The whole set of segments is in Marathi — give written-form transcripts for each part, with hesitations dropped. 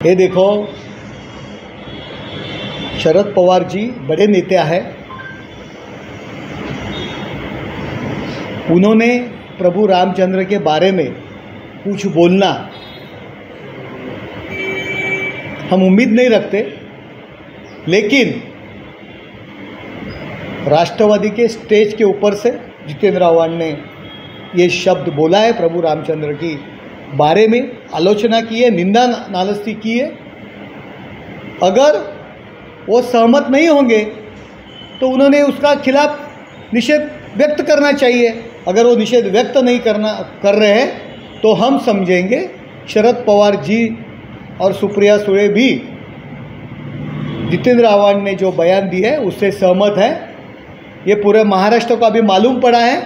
ये देखो, शरद पवार जी बड़े नेता हैं। उन्होंने प्रभु रामचंद्र के बारे में कुछ बोलना हम उम्मीद नहीं रखते, लेकिन राष्ट्रवादी के स्टेज के ऊपर से जितेंद्र आव्हाड ने ये शब्द बोला है, प्रभु रामचंद्र की बारे में आलोचना की है, निंदा नालस्ती की है। अगर वो सहमत नहीं होंगे तो उन्होंने उसका खिलाफ निषेध व्यक्त करना चाहिए। अगर वो निषेध व्यक्त नहीं कर रहे हैं तो हम समझेंगे शरद पवार जी और सुप्रिया सुळे भी जितेंद्र आव्हाड ने जो बयान दिए है उससे सहमत है। ये पूरे महाराष्ट्र को अभी मालूम पड़ा है।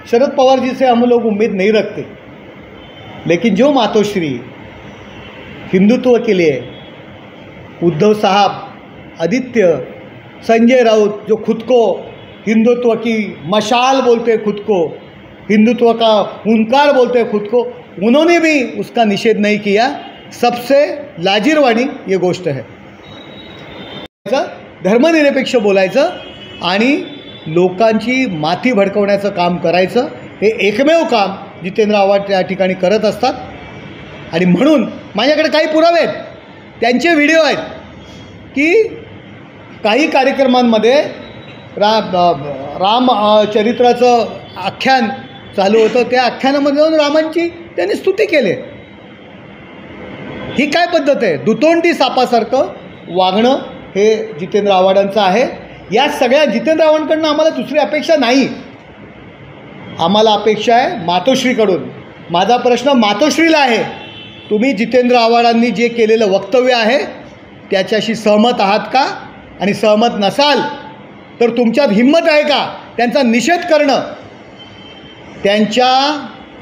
शरद पवार जी से हम लोग उम्मीद नहीं रखते, लेकिन जो मातोश्री हिंदुत्व के लिए उद्धव साहब, आदित्य, संजय राउत जो खुद को हिंदुत्व की मशाल बोलते हैं, खुद को हिंदुत्व का हुंकार बोलते हैं खुद को, उन्होंने भी उसका निषेध नहीं किया। सबसे लाजिरवाणी ये गोष्ट है। धर्मनिरपेक्ष बोलायचं आणि लोकांची माथी भडकवण्याचं काम करायचं, हे एकमेव काम जितेंद्र आव्हाड त्या ठिकाणी करत असतात। आणि म्हणून माझ्याकडे काही पुरावे आहेत, त्यांचे व्हिडिओ आहेत की काही कार्यक्रमांमध्ये राम चरित्राचं आख्यान चालू होतं, त्या आख्यानामध्ये जाऊन रामांची त्यांनी स्तुती केली। ही काय पद्धत आहे? दुतोंडी सापासारखं वागणं हे जितेंद्र आव्हाडांचं आहे। या सगळ्या जितेंद्र आव्हाडांकडून आम्हाला दुसरी अपेक्षा नाही, आम्हाला अपेक्षा आहे मातोश्रीकडून। माझा प्रश्न मातोश्रीला आहे, तुम्ही जितेंद्र आव्हाडांनी जे केलेलं वक्तव्य आहे त्याच्याशी सहमत आहात का? आणि सहमत नसाल तर तुमच्यात हिम्मत आहे का त्यांचा निषेध करणं, त्यांच्या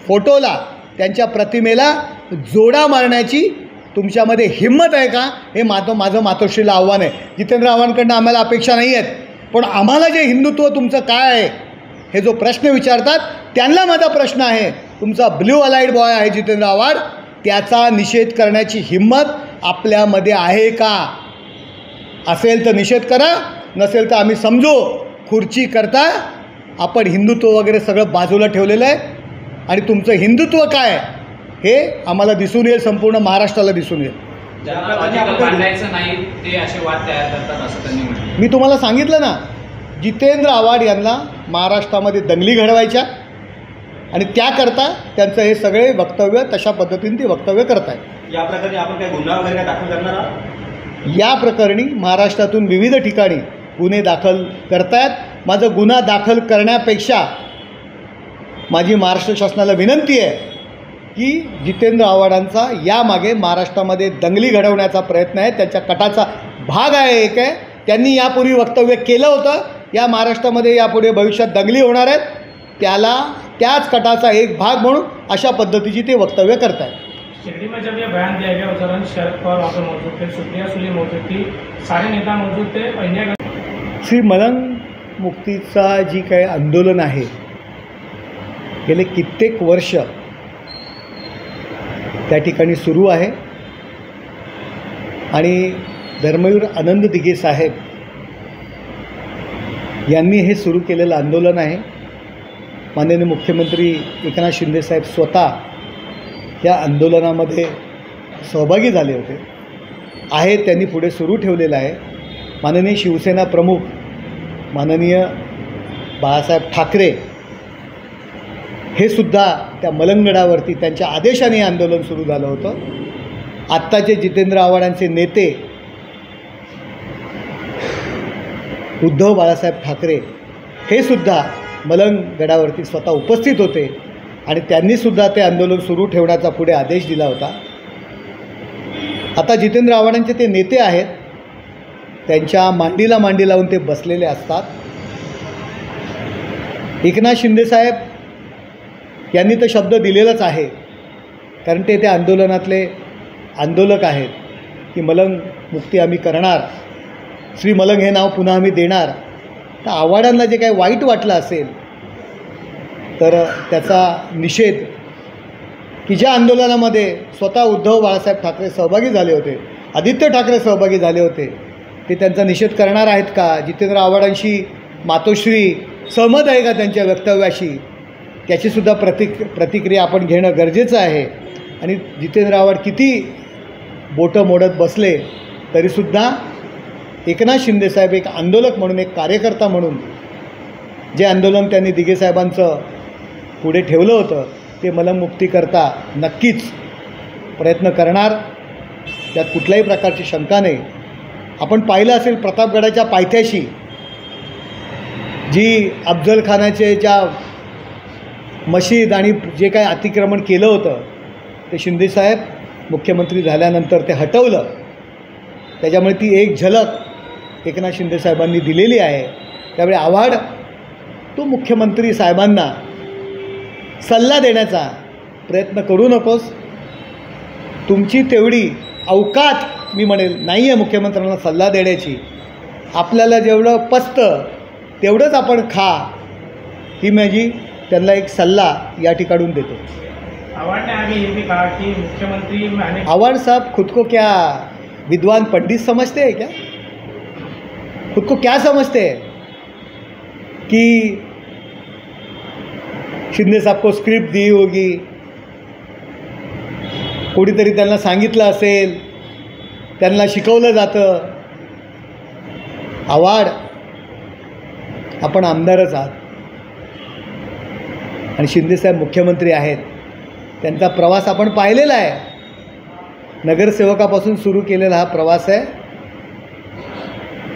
फोटोला, त्यांच्या प्रतिमेला जोडा मारण्याची तुमच्यामध्ये हिम्मत आहे का? हे माझं मातोश्रीला आव्हान आहे। जितेंद्र आव्हाडांकडून आम्हाला अपेक्षा नाही आहेत, पण आम्हाला जे हिंदुत्व तुमचं काय आहे हे जो प्रश्न विचारतात त्यांना माझा प्रश्न आहे, तुमचा ब्ल्यू अलाइड बॉय आहे जितेंद्र आव्हाड, त्याचा निषेध करण्याची हिम्मत आपल्यामध्ये आहे का? असेल तर निषेध करा, नसेल तर आम्ही समजू खुर्ची करता आपण हिंदुत्व वगैरे सगळं बाजूला ठेवलेलं आहे आणि तुमचं हिंदुत्व काय हे आम्हाला दिसून येईल, संपूर्ण महाराष्ट्राला दिसून येईल। मी तुम्हाला सांगितलं ना, जितेंद्र आव्हाड यांना महाराष्ट्रामध्ये दंगली घडवायच्या आणि त्याकरता त्यांचं हे सगळे वक्तव्य तशा पद्धतीने ते वक्तव्य करत आहेत। या प्रकरणी आपण काही गुन्हा वगैरे दाखल करणार आहात? या प्रकरणी महाराष्ट्रातून विविध ठिकाणी गुन्हे दाखल करतायत। माझं गुन्हा दाखल करण्यापेक्षा माझी महाराष्ट्र शासनाला विनंती आहे की जितेंद्र आव्हाडांचा यामागे महाराष्ट्रामध्ये दंगली घडवण्याचा प्रयत्न आहे, त्याच्या कटाचा भाग आहे एक आहे। त्यांनी यापूर्वी वक्तव्य केलं होतं, या महाराष्ट्रामध्ये यापुढे भविष्यात दंगली होणार आहेत, त्याच कटाचा एक भाग म्हणून अशा पद्धतीची ते वक्तव्य करत आहेत। शिरडी में जब ये बयान दिया गया उस दौरान शरद पवार वहाँ पर मौजूद थे, सुप्रिया सुळे मौजूद थी, सारे नेता मौजूद थे। श्री मलंग मुक्तीचा जी काही आंदोलन आहे गेले कित्येक वर्ष त्या ठिकाणी सुरू आहे आणि धर्मवीर आनंद दिघे साहेब यांनी हे सुरू केलेलं आंदोलन आहे। माननीय मुख्यमंत्री एकनाथ शिंदे साहेब स्वतः या आंदोलनामध्ये सहभागी झाले होते आहे, त्यांनी पुढे सुरू ठेवलेलं आहे। माननीय शिवसेना प्रमुख माननीय बाळासाहेब ठाकरे हे सुद्धा त्या मलंगगडावरती त्यांच्या आदेशाने आंदोलन सुरू झालं होतं। आत्ताचे जितेंद्र आव्हाडांचे नेते उद्धव बाळासाहेब ठाकरे हे सुद्धा मलंगगडावरती स्वतः उपस्थित होते आणि त्यांनीसुद्धा ते आंदोलन सुरू ठेवण्याचा पुढे आदेश दिला होता। आता जितेंद्र आव्हाडांचे ते नेते आहेत, त्यांच्या मांडीला मांडी लावून ते बसलेले असतात। एकनाथ शिंदेसाहेब यांनी तर शब्द दिलेलाच आहे, कारण ते त्या आंदोलनातले आंदोलक आहेत की मलंग मुक्ती आम्ही करणार, श्री मलंग हे नाव पुन्हा आम्ही देणार। तर आव्हाडांना जे काही वाईट वाटलं असेल तर त्याचा निषेध की ज्या आंदोलनामध्ये स्वतः उद्धव बाळासाहेब ठाकरे सहभागी झाले होते, आदित्य ठाकरे सहभागी झाले होते, ते त्यांचा निषेध करणार आहेत का? जितेंद्र आव्हाडांशी मातोश्री सहमत आहे का त्यांच्या वक्तव्याशी? त्याचीसुद्धा प्रतिक्रिया आपण घेणं गरजेचं आहे. आणि जितेंद्र आव्हाड किती बोटं मोडत बसले तरीसुद्धा एकनाथ शिंदेसाहेब एक आंदोलक म्हणून, एक कार्यकर्ता म्हणून जे आंदोलन त्यांनी दिघेसाहेबांचं पुढे ठेवलं होतं ते मलममुक्तीकरता नक्कीच प्रयत्न करणार, त्यात कुठल्याही प्रकारची शंका नाही. आपण पाहिलं असेल प्रतापगडाच्या पायथ्याशी जी अफजलखानाचे ज्या मशीद आणि जे काही अतिक्रमण केलं होतं ते शिंदेसाहेब मुख्यमंत्री झाल्यानंतर ते हटवलं. त्याच्यामुळे ती एक झलक एकनाथ शिंदेसाहेबांनी दिलेली आहे. त्यामुळे आव्हाड तो मुख्यमंत्री साहेबांना सल्ला देण्याचा प्रयत्न करू नकोस. तुमची तेवढी अवकात मी म्हणेल नाही आहे मुख्यमंत्र्यांना सल्ला देण्याची. आपल्याला जेवढं पचतं तेवढंच आपण खा, ही माझी त्यांना एक सल्ला या ठिकाणून देतो. आव्हाड ने आगे ये भी कहा कि मुख्यमंत्री में आव्हाड साहब खुद को क्या विद्वान पंडित समझते हैं क्या? खुद को क्या समझते हैं कि शिंदे साहब को स्क्रिप्ट दी होगी, कोणीतरी त्यांना सांगितलं असेल, त्यांना शिकवलं जातं. आव्हाड आपण आमदारच आहात आणि शिंदेसाहेब मुख्यमंत्री आहेत. त्यांचा प्रवास आपण पाहिलेला आहे. नगरसेवकापासून सुरू केलेला हा प्रवास आहे.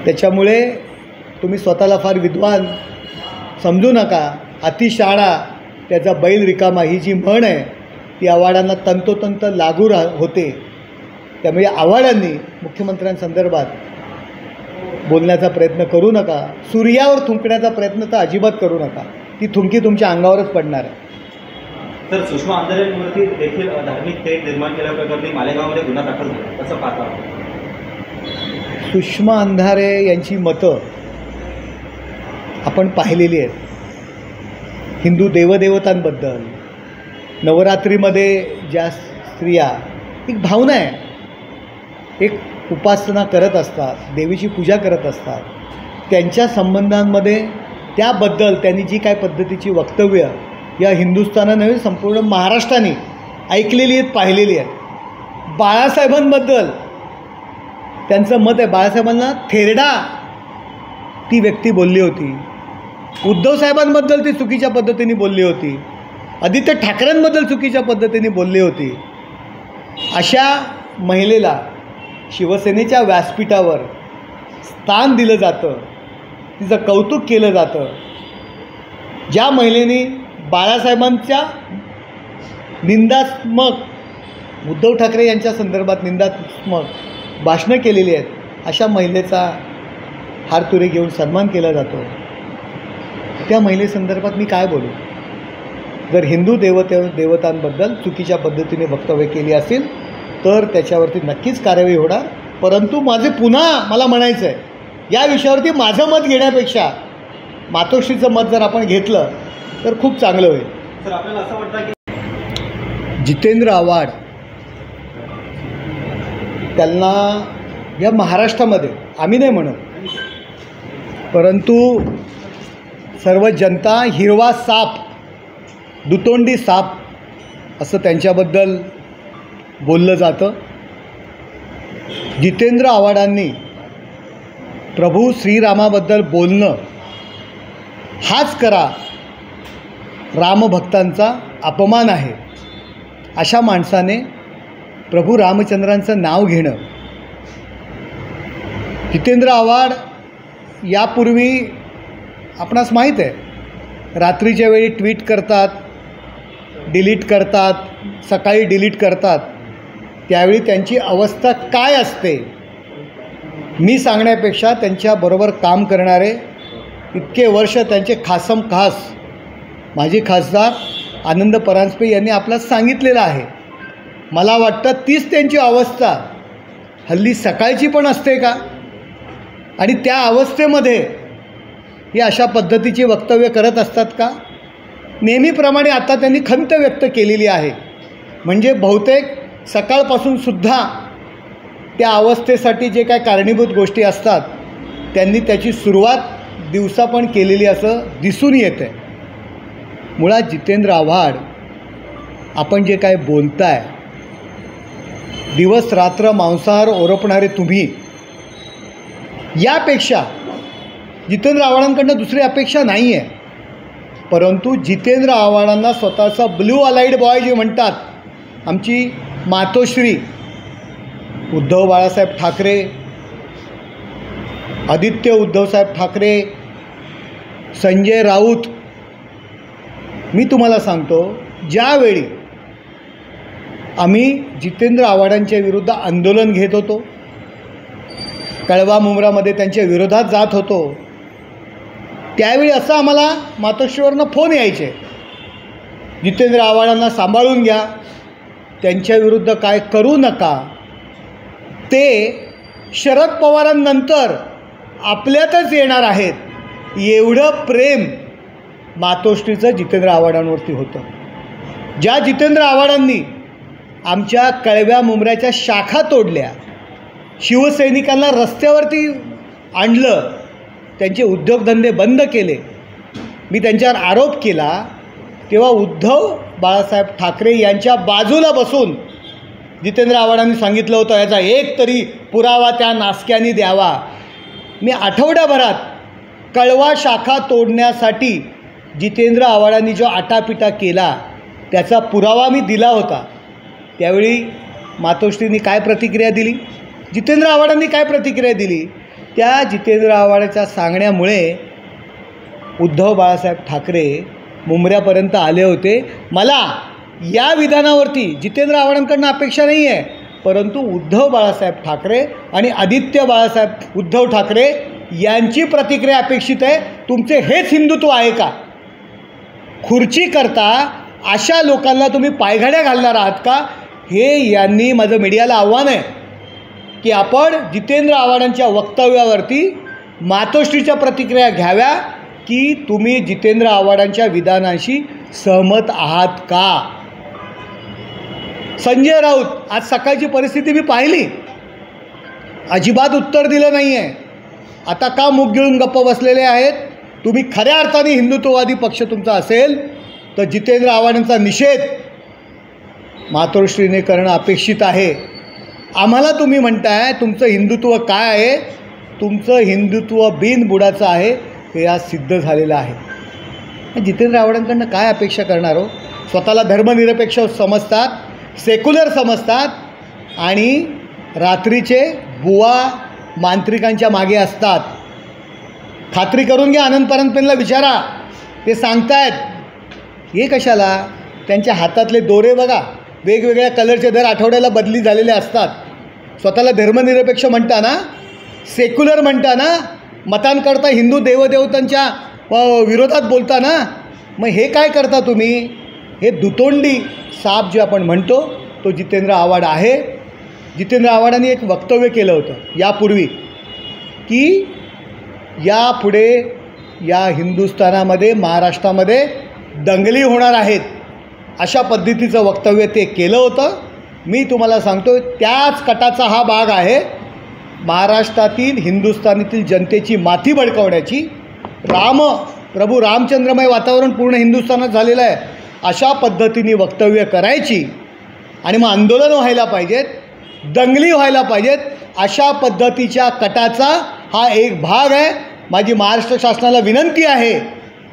त्याच्यामुळे तुम्ही स्वतःला फार विद्वान समजू नका. अतिशाळा त्याचा बैल रिकामा ही जी म्हण आहे ती आव्हाडांना तंतोतंत लागू होते. त्यामुळे आव्हाडांनी मुख्यमंत्र्यांसंदर्भात बोलण्याचा प्रयत्न करू नका. सूर्यावर थुंकण्याचा प्रयत्न तर अजिबात करू नका. ती थुंकी तुमच्या अंगावरच पडणार आहे. तर सुषमा अंधारेंवरती देखील धार्मिक तेढ निर्माण केल्याप्रकरणी मालेगावमध्ये गुन्हा दाखल झाला, कसं पाहता? सुषमा अंधारे यांची मतं आपण पाहिलेली आहेत. हिंदू देवदेवतांबद्दल, नवरात्रीमध्ये ज्या स्त्रिया एक भावना आहे, एक उपासना करत असतात, देवीची पूजा करत असतात, त्यांच्या संबंधांमध्ये त्याबद्दल त्यांनी जी काय पद्धतीची वक्तव्य या हिंदुस्थानाने संपूर्ण महाराष्ट्राने ऐकलेली आहेत, पाहिलेली आहेत. बाळासाहेबांबद्दल त्यांचं मत आहे, बाळासाहेबांना थेरडा ती व्यक्ती बोलली होती. उद्धव साहेबांबद्दल ती चुकीच्या पद्धतीने बोलली होती. आदित्य ठाकरेंबद्दल चुकीच्या पद्धतीने बोलली होती. अशा महिलेला शिवसेनेच्या व्यासपीठावर स्थान दिलं जातं, तिचं कौतुक केलं जातं. ज्या महिलेने बाळासाहेबांच्या निंदात्मक, उद्धव ठाकरे यांच्या संदर्भात निंदात्मक भाषणं केलेली आहेत, अशा महिलेचा हारतुरे घेऊन सन्मान केला जातो. त्या महिलेसंदर्भात मी काय बोलू? जर हिंदू देवतांबद्दल चुकीच्या पद्धतीने वक्तव्य केली असेल तर त्याच्यावरती नक्कीच कारवाई होणार. परंतु पुन्हा मला म्हणायचं आहे, या विषयावरती माझं मत घेण्यापेक्षा मातोश्रीचं मत जर आपण घेतलं तर खूप चांगलं होईल. सर, आपल्याला असं वाटतं की जितेंद्र आव्हाड त्यांना या महाराष्ट्रामध्ये, आम्ही नाही म्हणत, परंतु सर्व जनता हिरवा साप, दुतोंडी साप असं त्यांच्याबद्दल बोललं जातं. जितेंद्र आव्हाडांनी प्रभू श्रीरामाबद्दल बोलणं हाच करा रामभक्तांचा अपमान आहे. अशा माणसाने प्रभू रामचंद्रांचं नाव घेणं. जितेंद्र आव्हाड यापूर्वी आपणास माहीत आहे, रात्रीच्या वेळी ट्विट करतात, डिलीट करतात, सकाळी डिलीट करतात. त्यावेळी त्यांची अवस्था काय असते मी सांगण्यापेक्षा त्यांच्याबरोबर काम करणारे इतके वर्ष त्यांचे खासम खास माजी खासदार आनंद परांजपे यांनी आपल्याला सांगितलेलं आहे. मला वाटतं तीच त्यांची अवस्था हल्ली सकाळची पण असते का? आणि त्या अवस्थेमध्ये ही अशा पद्धतीची वक्तव्य करत असतात का? नेहमीप्रमाणे आता त्यांनी खंत व्यक्त केलेली आहे म्हणजे बहुतेक सकाळपासून सुद्धा त्या अवस्थेसाठी जे काय कारणीभूत गोष्टी असतात त्यांनी त्याची सुरुवात दिवसा पण केलेली असं दिसून येतं आहे. मुळात जितेंद्र आव्हाड, आपण जे काय बोलताय, दिवस रात्र मांसाहार ओरपणारे तुम्ही, यापेक्षा जितेंद्र आव्हाडांकडनं दुसरी अपेक्षा नाही आहे. परंतु जितेंद्र आव्हाडांना स्वतःचा ब्लू अलाइड बॉय जे म्हणतात, आमची मातोश्री उद्धव बाळासाहेब ठाकरे, आदित्य उद्धवसाहेब ठाकरे, संजय राऊत, मी तुम्हाला सांगतो, ज्यावेळी आम्ही जितेंद्र आव्हाडांच्या विरुद्ध आंदोलन घेत होतो, कळवा मुंब्रामध्ये त्यांच्या विरोधात जात होतो, त्यावेळी असं आम्हाला मातोश्रीवरनं फोन यायचे, जितेंद्र आव्हाडांना सांभाळून घ्या, त्यांच्याविरुद्ध काय करू नका, ते शरद पवारांनंतर आपल्यातच येणार आहेत, एवढं प्रेम मातोश्रीचं जितेंद्र आव्हाडांवरती होतं. ज्या जितेंद्र आव्हाडांनी आमच्या कळव्या मुंब्र्याच्या शाखा तोडल्या, शिवसैनिकांना रस्त्यावरती आणलं, त्यांचे उद्योगधंदे बंद केले, मी त्यांच्यावर आरोप केला, तेव्हा उद्धव बाळासाहेब ठाकरे यांच्या बाजूला बसून जितेंद्र आव्हाडांनी सांगितलं होतं, याचा एक तरी पुरावा त्या नासक्यांनी द्यावा. मी आठवड्याभरात कळवा शाखा तोडण्यासाठी जितेंद्र आव्हाडांनी जो आटापिटा केला त्याचा पुरावा मी दिला होता. त्यावेळी मातोश्रींनी काय प्रतिक्रिया दिली, जितेंद्र आव्हाडांनी काय प्रतिक्रिया दिली, त्या जितेंद्र आव्हाडाच्या सांगण्यामुळे उद्धव बाळासाहेब ठाकरे मुंब्र्यापर्यंत आले होते. मला या विधानावरती जितेंद्र आव्हाडांकडनं अपेक्षा नाही आहे, परंतु उद्धव बाळासाहेब ठाकरे आणि आदित्य बाळासाहेब उद्धव ठाकरे यांची प्रतिक्रिया अपेक्षित आहे. तुमचे हेच हिंदुत्व आहे का? खुर्ची करता अशा लोकांना तुम्ही पायघड्या घालणार आहात का? हे यांनी माझं मीडियाला आव्हान आहे की आपण जितेंद्र आव्हाडांच्या वक्तव्यावरती मातोश्रीच्या प्रतिक्रिया घ्याव्या की तुम्ही जितेंद्र आव्हाडांच्या विधानाशी सहमत आहात का. संजय राऊत, आज सकाळची परिस्थिती मी पाहिली, अजिबात उत्तर दिलं नाही आहे. आता का मुग गिळून गप्प बसलेले आहेत? तुम्ही खऱ्या अर्थाने हिंदुत्ववादी पक्ष तुमचा असेल तर जितेंद्र आव्हाडांचा निषेध मातोश्रीने करणं अपेक्षित आहे. आम्हाला तुम्ही म्हणताय तुमचं हिंदुत्व काय आहे, तुमचं हिंदुत्व बिनबुडाचं आहे, हे आज सिद्ध झालेलं आहे. जितेंद्र आव्हाडांकडनं काय अपेक्षा करणार हो? स्वतःला धर्मनिरपेक्ष समजतात, सेक्युलर समजतात आणि रात्रीचे बुवा मांत्रिकांच्या मागे असतात. खात्री करून घ्या, आनंद परांजपेंना विचारा, ते सांगतायत. हे कशाला? त्यांच्या हातातले दोरे बघा, वेगवेगळ्या कलरचे दर आठवड्याला बदली झालेले असतात. स्वतःला धर्मनिरपेक्ष म्हणताना, सेक्युलर म्हणताना, मतांकरता हिंदू देवदेवतांच्या विरोधात बोलताना, मग हे काय करता तुम्ही? हे दुतोंडी साप जे आपण म्हणतो तो जितेंद्र आव्हाड आहे. जितेंद्र आव्हाडांनी एक वक्तव्य केलं होतं यापूर्वी की यापुढे या हिंदुस्थानामध्ये, महाराष्ट्रामध्ये दंगली होणार आहेत, अशा पद्धतीचं वक्तव्य ते केलं होतं. मी तुम्हाला सांगतो त्याच कटाचा हा भाग आहे. महाराष्ट्रातील, हिंदुस्थानातील जनतेची माथी भडकवण्याची, प्रभू रामचंद्रमय वातावरण पूर्ण हिंदुस्थानात झालेलं आहे, अशा पद्धतीने वक्तव्य करायची आणि मग आंदोलन व्हायला पाहिजेत, दंगली व्हायला पाहिजेत, अशा पद्धतीच्या कटाचा हा एक भाग आहे. माझी महाराष्ट्र शासनाला विनंती आहे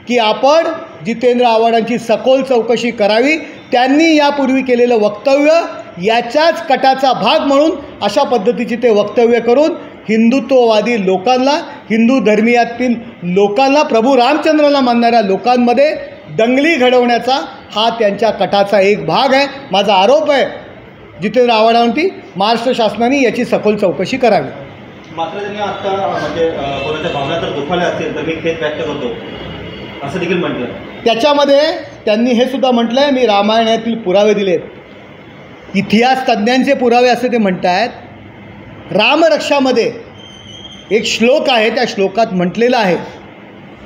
की आपण जितेंद्र आव्हाडांची सखोल चौकशी करावी. त्यांनी यापूर्वी केलेलं वक्तव्य याच्याच कटाचा भाग म्हणून अशा पद्धतीचे ते वक्तव्य करून हिंदुत्ववादी लोकांना, हिंदू धर्मीयातील लोकांना, प्रभू रामचंद्राला मानणाऱ्या लोकांमध्ये दंगली घडवण्याचा हा त्यांच्या कटाचा एक भाग आहे. माझा आरोप आहे जितेंद्र आव्हाडांवरती महाराष्ट्र शासनाने याची सखोल चौकशी करावी. मात्र त्यांनी आत्ता म्हणजे कोणाच्या भावना जर दुखावल्या असेल तर मी खेद व्यक्त करतो असं देखील म्हटलं. त्याच्यामध्ये त्यांनी हे सुद्धा म्हटलं आहे, मी रामायणातील पुरावे दिलेत, इतिहास तज्ज्ञांचे पुरावे असे ते म्हणत आहेत. रामरक्षामध्ये एक श्लोक आहे, त्या श्लोकात म्हटलेलं आहे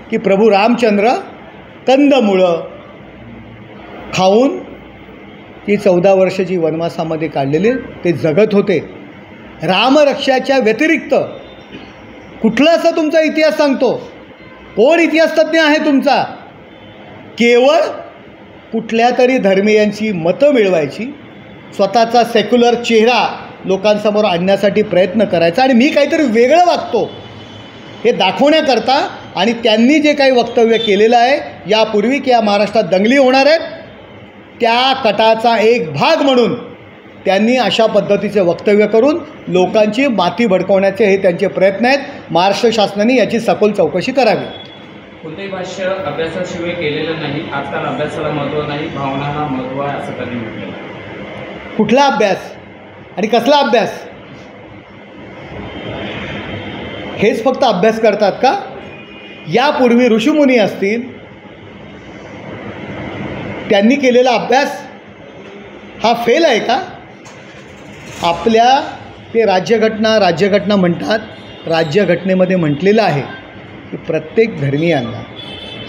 की प्रभू रामचंद्र कंदमुळं खाऊन की 14 वर्ष जी वनवासामध्ये काढलेले ते जगत होते. रामरक्षाच्या व्यतिरिक्त कुठला असा तुमचा इतिहास सांगतो? कोण इतिहासतज्ञ आहे तुमचा? केवळ कुठल्या तरी धर्मीयांची मतं मिळवायची, स्वतःचा सेक्युलर चेहरा लोकांसमोर आणण्यासाठी प्रयत्न करायचा आणि मी काहीतरी वेगळं वागतो हे दाखवण्याकरता. आणि त्यांनी जे काही वक्तव्य केलेलं आहे यापूर्वी की या महाराष्ट्रात दंगली होणार आहेत, त्या कटाचा एक भाग म्हणून त्यांनी अशा पद्धतीचे वक्तव्य करून लोकांची माती भडकवण्याचे हे त्यांचे प्रयत्न आहेत. महाराष्ट्र शासनाने याची सखोल चौकशी करावी. कोणतेही भाष्य अभ्यासाशिवाय केलेलं नाही. आजकाल अभ्यासाला महत्त्व नाही, भावनांना महत्त्व आहे असं त्यांनी म्हटलेलं आहे. कुठला अभ्यास आणि कसला अभ्यास? हेच फक्त अभ्यास करतात का? यापूर्वी ऋषीमुनी असतील, त्यांनी केलेला अभ्यास हा फेल आहे का? आपल्या ते राज्यघटना म्हणतात. राज्यघटनेमध्ये म्हटलेलं आहे की प्रत्येक धर्मियांना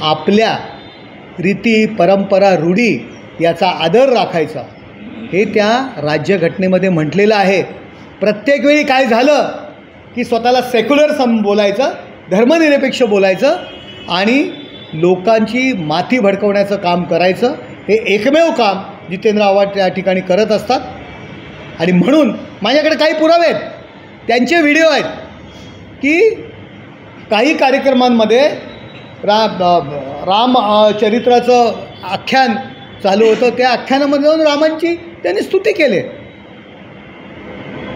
आपल्या रीती परंपरा रूढी याचा आदर राखायचा हे त्या राज्यघटनेमध्ये म्हटलेलं आहे. प्रत्येक वेळी काय झालं की स्वतःला सेक्युलर बोलायचं, धर्मनिरपेक्ष बोलायचं आणि लोकांची माथी भडकवण्याचं काम करायचं. हे एकमेव काम जितेंद्र आव्हाड त्या ठिकाणी करत असतात. आणि म्हणून माझ्याकडे काही पुरावे आहेत, त्यांचे व्हिडिओ आहेत की काही कार्यक्रमांमध्ये राम चरित्राचं आख्यान चालू होतं, त्या आख्यानामध्ये जाऊन रामांची त्यांनी स्तुती केली.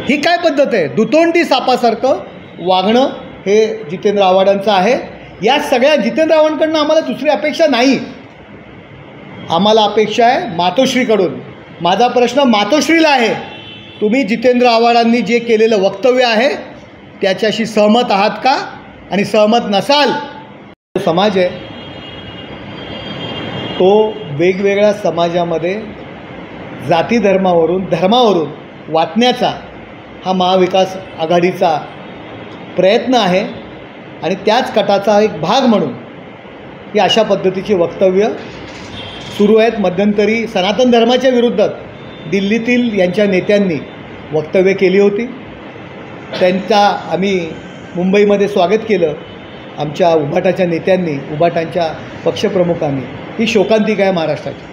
ही काय पद्धत आहे? दुतोंडी सापासारखं वागणं हे जितेंद्र आव्हाडांचं आहे. या सगळ्या जितेंद्र आव्हाडांकडून आम्हाला दुसरी अपेक्षा नाही. आम्हाला अपेक्षा आहे मातोश्रीकडून. माझा प्रश्न मातोश्रीला आहे, तुम्ही जितेंद्र आव्हाडांनी जे केलेलं वक्तव्य आहे त्याच्याशी सहमत आहात का? आणि सहमत नसाल, समाज आहे तो वेगवेगळ्या समाजामध्ये जाती धर्मावरून वाटण्याचा हा महाविकास आघाडीचा प्रयत्न आहे. आणि त्याच कटाचा एक भाग म्हणून ही अशा पद्धतीची वक्तव्य सुरू आहेत. मध्यंतरी सनातन धर्माच्या विरुद्धात दिल्लीतील यांच्या नेत्यांनी वक्तव्य केली होती. त्यांचा आम्ही मुंबईमध्ये स्वागत केलं. आमच्या उभाटाच्या नेत्यांनी, उभाटांच्या पक्षप्रमुखांनी. ही शोकांतिका आहे महाराष्ट्राची.